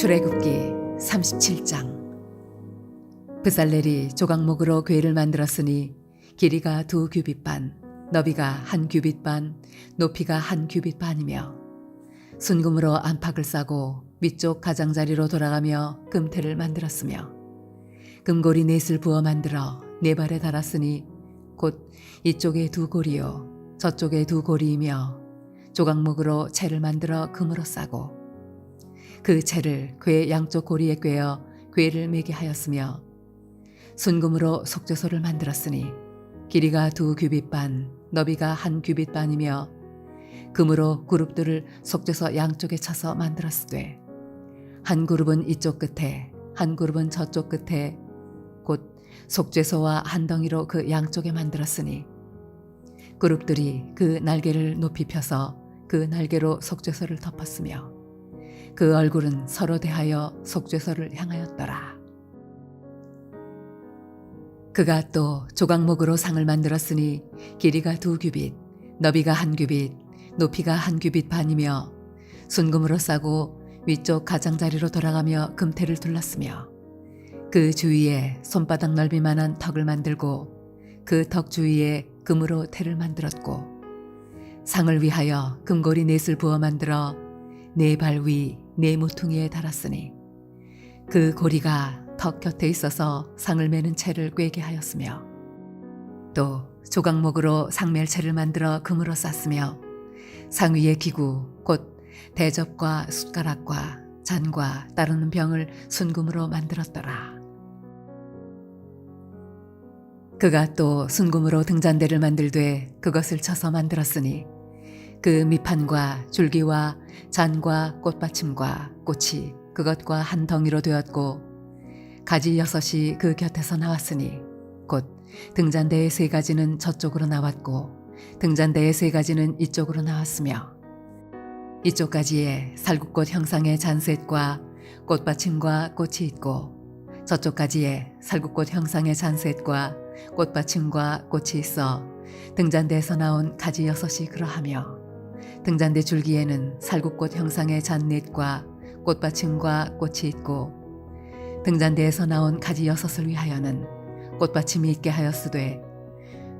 출애굽기 37장. 브살렐이 조각목으로 궤를 만들었으니 길이가 2규빗 반, 너비가 1규빗 반, 높이가 1규빗 반이며 순금으로 안팎을 싸고 위쪽 가장자리로 돌아가며 금태를 만들었으며 금고리 넷을 부어 만들어 네 발에 달았으니 곧 이쪽에 2고리요 저쪽에 2고리이며 조각목으로 채를 만들어 금으로 싸고 그 채를 궤 양쪽 고리에 꿰어 궤를 매게 하였으며 순금으로 속죄소를 만들었으니 길이가 2규빗 반, 너비가 1규빗 반이며 금으로 그룹들을 속죄소 양쪽에 쳐서 만들었으되 한 그룹은 이쪽 끝에 한 그룹은 저쪽 끝에 곧 속죄소와 한 덩이로 그 양쪽에 만들었으니 그룹들이 그 날개를 높이 펴서 그 날개로 속죄소를 덮었으며 그 얼굴은 서로 대하여 속죄소를 향하였더라. 그가 또 조각목으로 상을 만들었으니 길이가 2규빗, 너비가 1규빗, 높이가 1규빗 반이며 순금으로 싸고 위쪽 가장자리로 돌아가며 금태를 둘렀으며 그 주위에 손바닥 넓이만한 턱을 만들고 그 턱 주위에 금으로 태를 만들었고 상을 위하여 금고리 넷을 부어 만들어 네 발 위 네 모퉁이에 달았으니 그 고리가 턱 곁에 있어서 상을 매는 채를 꿰게 하였으며 또 조각목으로 상멜채를 만들어 금으로 쌌으며 상 위에 기구 곧 대접과 숟가락과 잔과 따르는 병을 순금으로 만들었더라. 그가 또 순금으로 등잔대를 만들되 그것을 쳐서 만들었으니 그 밑판과 줄기와 잔과 꽃받침과 꽃이 그것과 한 덩이로 되었고 가지 6이 그 곁에서 나왔으니 곧 등잔대의 3가지는 저쪽으로 나왔고 등잔대의 3가지는 이쪽으로 나왔으며 이쪽 가지에 살구꽃 형상의 잔셋과 꽃받침과 꽃이 있고 저쪽 가지에 살구꽃 형상의 잔셋과 꽃받침과 꽃이 있어 등잔대에서 나온 가지 6이 그러하며 등잔대 줄기에는 살구꽃 형상의 잔넷과 꽃받침과 꽃이 있고 등잔대에서 나온 가지 6을 위하여는 꽃받침이 있게 하였으되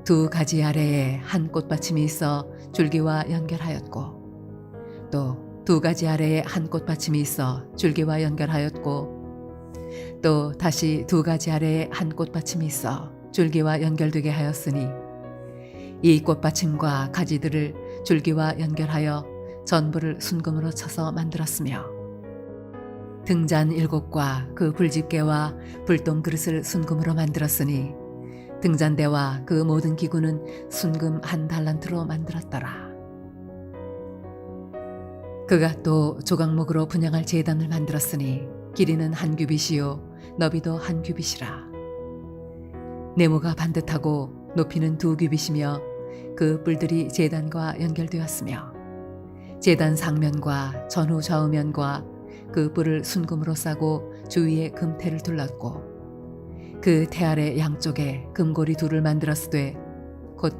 2 가지 아래에 한 꽃받침이 있어 줄기와 연결하였고 또 2 가지 아래에 한 꽃받침이 있어 줄기와 연결하였고 또 다시 2 가지 아래에 한 꽃받침이 있어 줄기와 연결되게 하였으니 이 꽃받침과 가지들을 줄기와 연결하여 전부를 순금으로 쳐서 만들었으며 등잔 7과 그 불집게와 불똥 그릇을 순금으로 만들었으니 등잔대와 그 모든 기구는 순금 1달란트로 만들었더라. 그가 또 조각목으로 분향할 제단을 만들었으니 길이는 1규빗이요 너비도 1규빗이라. 네모가 반듯하고 높이는 2규빗이며 그 뿔들이 제단과 연결되었으며 제단 상면과 전후 좌우면과 그 뿔을 순금으로 싸고 주위에 금태를 둘렀고 그 태 아래 양쪽에 금고리 2를 만들었으되 곧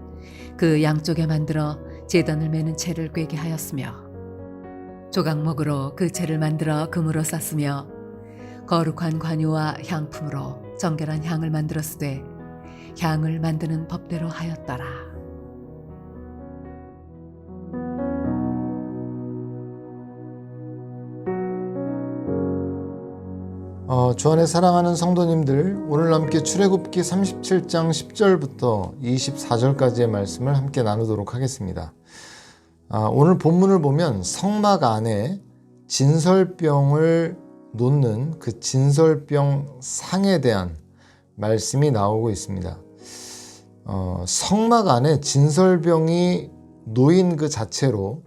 그 양쪽에 만들어 제단을 매는 채를 꿰게 하였으며 조각목으로 그 채를 만들어 금으로 쌌으며 거룩한 관유와 향품으로 정결한 향을 만들었으되 향을 만드는 법대로 하였더라. 주 안에 사랑하는 성도님들, 오늘 함께 출애굽기 37장 10절부터 24절까지의 말씀을 함께 나누도록 하겠습니다. 오늘 본문을 보면 성막 안에 진설병을 놓는 그 진설병 상에 대한 말씀이 나오고 있습니다. 성막 안에 진설병이 놓인 그 자체로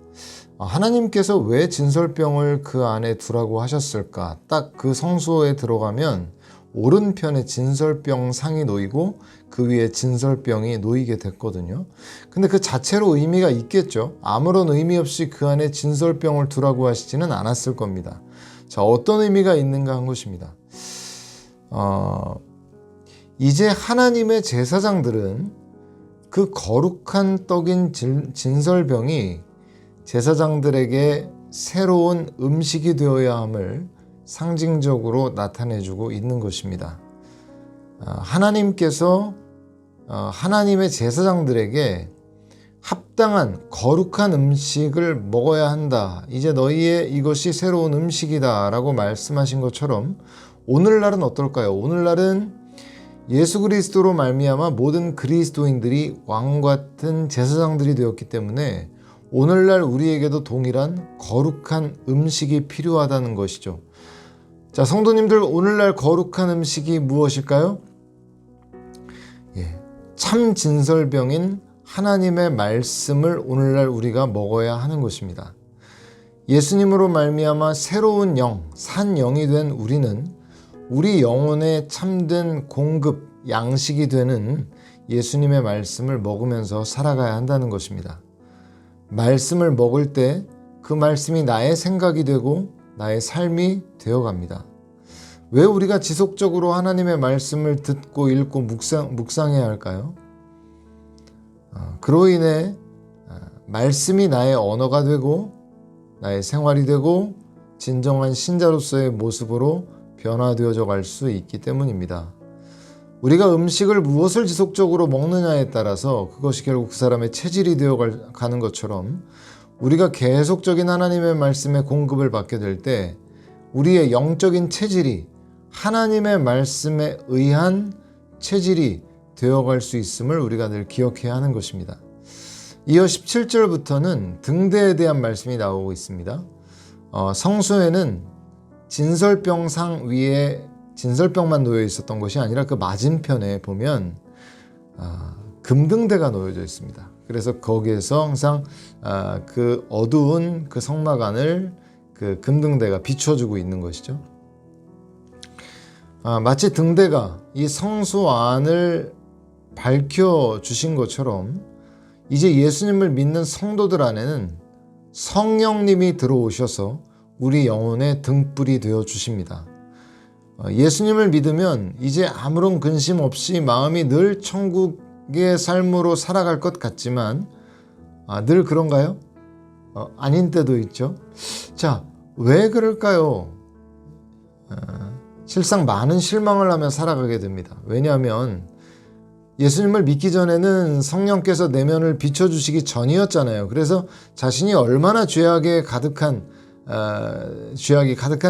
하나님께서 왜 진설병을 그 안에 두라고 하셨을까? 딱 그 성소에 들어가면 오른편에 진설병 상이 놓이고 그 위에 진설병이 놓이게 됐거든요. 근데 그 자체로 의미가 있겠죠. 아무런 의미 없이 그 안에 진설병을 두라고 하시지는 않았을 겁니다. 자, 어떤 의미가 있는가 한 것입니다. 이제 하나님의 제사장들은 그 거룩한 떡인 진설병이 제사장들에게 새로운 음식이 되어야 함을 상징적으로 나타내주고 있는 것입니다. 하나님께서 하나님의 제사장들에게 합당한 거룩한 음식을 먹어야 한다. 이제 너희의 이것이 새로운 음식이다 라고 말씀하신 것처럼 오늘날은 어떨까요? 오늘날은 예수 그리스도로 말미암아 모든 그리스도인들이 왕 같은 제사장들이 되었기 때문에 오늘날 우리에게도 동일한 거룩한 음식이 필요하다는 것이죠. 자, 성도님들, 오늘날 거룩한 음식이 무엇일까요? 참 진설병인 하나님의 말씀을 오늘날 우리가 먹어야 하는 것입니다. 예수님으로 말미암아 새로운 영, 산 영이 된 우리는 우리 영혼의 참된 공급, 양식이 되는 예수님의 말씀을 먹으면서 살아가야 한다는 것입니다. 말씀을 먹을 때 그 말씀이 나의 생각이 되고 나의 삶이 되어갑니다. 왜 우리가 지속적으로 하나님의 말씀을 듣고 읽고 묵상해야 할까요? 그로 인해 말씀이 나의 언어가 되고 나의 생활이 되고 진정한 신자로서의 모습으로 변화되어져 갈 수 있기 때문입니다. 우리가 음식을 무엇을 지속적으로 먹느냐에 따라서 그것이 결국 그 사람의 체질이 되어 가는 것처럼 우리가 계속적인 하나님의 말씀의 공급을 받게 될 때 우리의 영적인 체질이 하나님의 말씀에 의한 체질이 되어갈 수 있음을 우리가 늘 기억해야 하는 것입니다. 이어 17절부터는 등대에 대한 말씀이 나오고 있습니다. 성소에는 진설병상 위에 진설병만 놓여 있었던 것이 아니라 그 맞은편에 보면 금등대가 놓여져 있습니다. 그래서 거기에서 항상 그 어두운 그 성막 안을 그 금등대가 비춰주고 있는 것이죠. 마치 등대가 이 성소 안을 밝혀주신 것처럼 이제 예수님을 믿는 성도들 안에는 성령님이 들어오셔서 우리 영혼의 등불이 되어 주십니다. 예수님을 믿으면 이제 아무런 근심 없이 마음이 늘 천국의 삶으로 살아갈 것 같지만 늘 그런가요? 아닌 때도 있죠. 자, 왜 그럴까요? 실상 많은 실망을 하며 살아가게 됩니다. 왜냐하면 예수님을 믿기 전에는 성령께서 내면을 비춰주시기 전이었잖아요. 그래서 자신이 얼마나 죄악이 가득한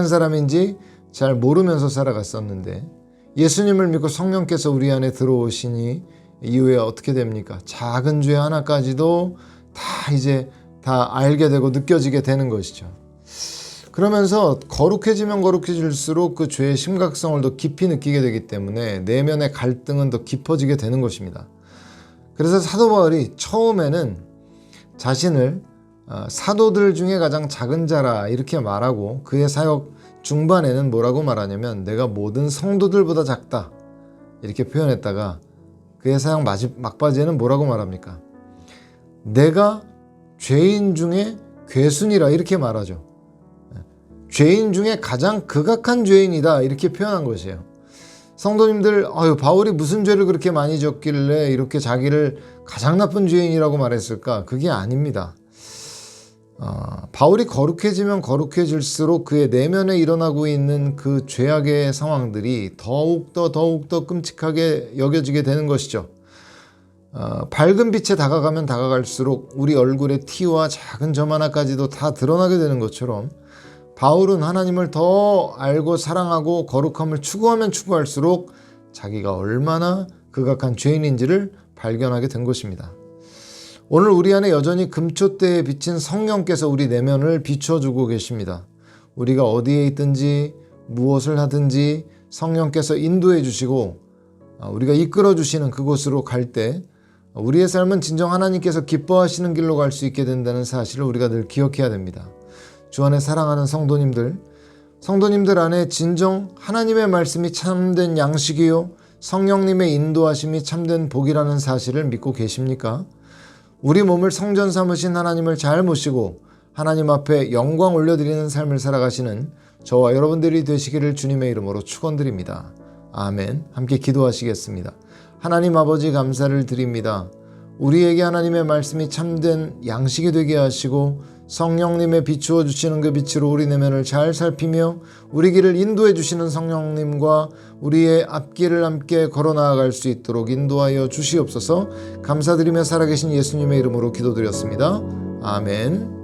사람인지 잘 모르면서 살아갔었는데 예수님을 믿고 성령께서 우리 안에 들어오시니 이후에 어떻게 됩니까? 작은 죄 하나까지도 다 알게 되고 느껴지게 되는 것이죠. 그러면서 거룩해지면 거룩해질수록 그 죄의 심각성을 더 깊이 느끼게 되기 때문에 내면의 갈등은 더 깊어지게 되는 것입니다. 그래서 사도 바울이 처음에는 자신을 사도들 중에 가장 작은 자라 이렇게 말하고 그의 사역 중반에는 뭐라고 말하냐면 내가 모든 성도들보다 작다 이렇게 표현했다가 그의 사역 막바지에는 뭐라고 말합니까? 내가 죄인 중에 괴순이라 이렇게 말하죠. 죄인 중에 가장 극악한 죄인이다 이렇게 표현한 것이에요. 성도님들, 바울이 무슨 죄를 그렇게 많이 졌길래 이렇게 자기를 가장 나쁜 죄인이라고 말했을까? 그게 아닙니다. 바울이 거룩해지면 거룩해질수록 그의 내면에 일어나고 있는 그 죄악의 상황들이 더욱더 끔찍하게 여겨지게 되는 것이죠. 밝은 빛에 다가가면 다가갈수록 우리 얼굴의 티와 작은 점 하나까지도 다 드러나게 되는 것처럼 바울은 하나님을 더 알고 사랑하고 거룩함을 추구하면 추구할수록 자기가 얼마나 극악한 죄인인지를 발견하게 된 것입니다. 오늘 우리 안에 여전히 금초대에 비친 성령께서 우리 내면을 비춰주고 계십니다. 우리가 어디에 있든지 무엇을 하든지 성령께서 인도해 주시고 우리가 이끌어 주시는 그곳으로 갈 때 우리의 삶은 진정 하나님께서 기뻐하시는 길로 갈 수 있게 된다는 사실을 우리가 늘 기억해야 됩니다. 주 안에 사랑하는 성도님들 안에 진정 하나님의 말씀이 참된 양식이요 성령님의 인도하심이 참된 복이라는 사실을 믿고 계십니까? 우리 몸을 성전 삼으신 하나님을 잘 모시고 하나님 앞에 영광 올려드리는 삶을 살아가시는 저와 여러분들이 되시기를 주님의 이름으로 축원드립니다. 아멘. 함께 기도하시겠습니다. 하나님 아버지 감사를 드립니다. 우리에게 하나님의 말씀이 참된 양식이 되게 하시고 성령님의 비추어 주시는 그 빛으로 우리 내면을 잘 살피며 우리 길을 인도해 주시는 성령님과 우리의 앞길을 함께 걸어 나아갈 수 있도록 인도하여 주시옵소서. 감사드리며 살아계신 예수님의 이름으로 기도드렸습니다. 아멘.